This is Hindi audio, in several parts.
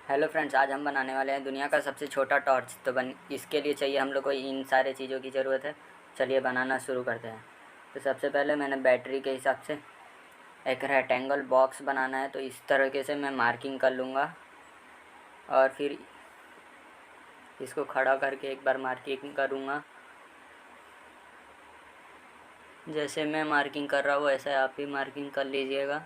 हेलो फ्रेंड्स, आज हम बनाने वाले हैं दुनिया का सबसे छोटा टॉर्च। तो इसके लिए चाहिए हम लोग को इन सारे चीज़ों की ज़रूरत है। चलिए बनाना शुरू करते हैं। तो सबसे पहले मैंने बैटरी के हिसाब से एक रेक्टेंगल बॉक्स बनाना है, तो इस तरीके से मैं मार्किंग कर लूँगा और फिर इसको खड़ा करके एक बार मार्किंग करूँगा। जैसे मैं मार्किंग कर रहा हूँ वैसे आप भी मार्किंग कर लीजिएगा।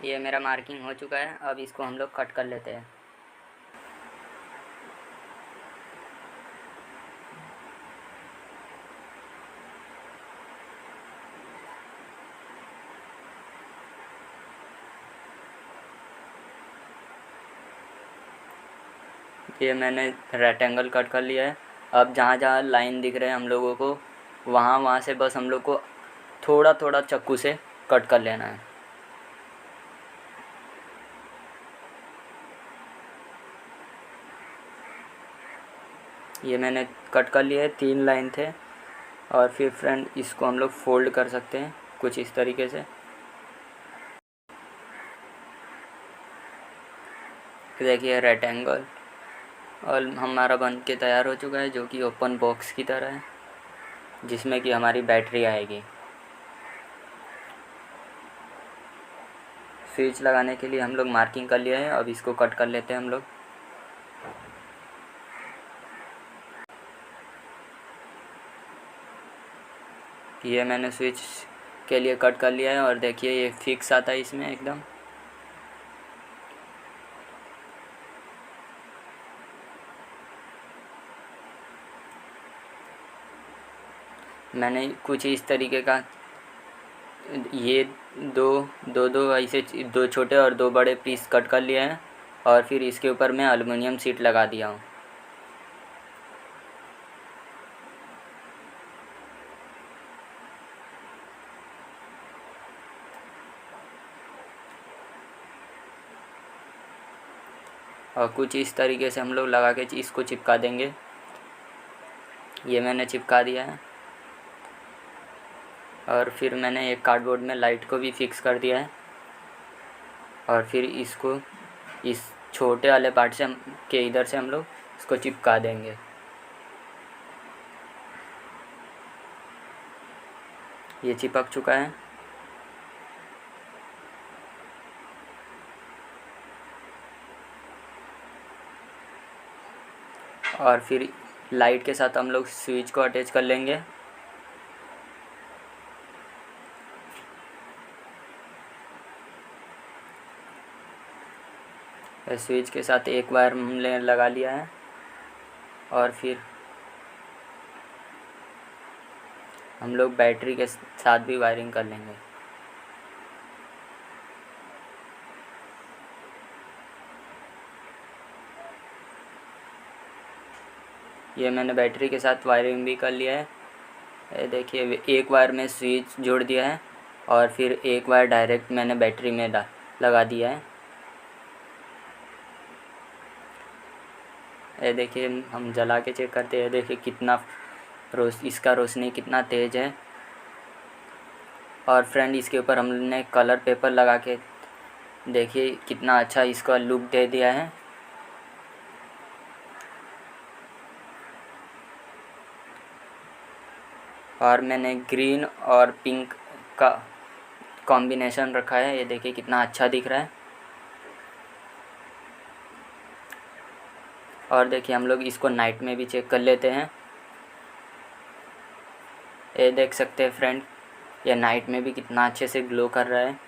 ये मेरा मार्किंग हो चुका है। अब इसको हम लोग कट कर लेते हैं। ये मैंने रेक्टेंगल कट कर लिया है। अब जहाँ जहाँ लाइन दिख रहे हैं हम लोगों को, वहाँ वहाँ से बस हम लोग को थोड़ा थोड़ा चाकू से कट कर लेना है। ये मैंने कट कर लिए 3 लाइन थे। और फिर फ्रेंड इसको हम लोग फोल्ड कर सकते हैं कुछ इस तरीके से। देखिए रेक्टेंगल और हमारा बन के तैयार हो चुका है, जो कि ओपन बॉक्स की तरह है, जिसमें कि हमारी बैटरी आएगी। स्विच लगाने के लिए हम लोग मार्किंग कर लिए हैं। अब इसको कट कर लेते हैं हम लोग। ये मैंने स्विच के लिए कट कर लिया है और देखिए ये फिक्स आता है इसमें एकदम। मैंने कुछ इस तरीके का ये दो दो दो ऐसे 2 छोटे और 2 बड़े पीस कट कर लिए हैं और फिर इसके ऊपर मैं एल्युमिनियम शीट लगा दिया हूँ। और कुछ इस तरीके से हम लोग लगा के इसको चिपका देंगे। ये मैंने चिपका दिया है। और फिर मैंने एक कार्डबोर्ड में लाइट को भी फिक्स कर दिया है। और फिर इसको इस छोटे वाले पार्ट से के इधर से हम लोग इसको चिपका देंगे। ये चिपक चुका है। और फिर लाइट के साथ हम लोग स्विच को अटैच कर लेंगे। स्विच के साथ एक वायर हमने लगा लिया है और फिर हम लोग बैटरी के साथ भी वायरिंग कर लेंगे। ये मैंने बैटरी के साथ वायरिंग भी कर लिया है। ये देखिए एक वायर में स्विच जोड़ दिया है और फिर एक वायर डायरेक्ट मैंने बैटरी में लगा दिया है। ये देखिए हम जला के चेक करते हैं। देखिए कितना इसका रोशनी कितना तेज़ है। और फ्रेंड इसके ऊपर हमने कलर पेपर लगा के देखिए कितना अच्छा इसका लुक दे दिया है। और मैंने ग्रीन और पिंक का कॉम्बिनेशन रखा है। ये देखिए कितना अच्छा दिख रहा है। और देखिए हम लोग इसको नाइट में भी चेक कर लेते हैं। ये देख सकते हैं फ्रेंड, ये नाइट में भी कितना अच्छे से ग्लो कर रहा है।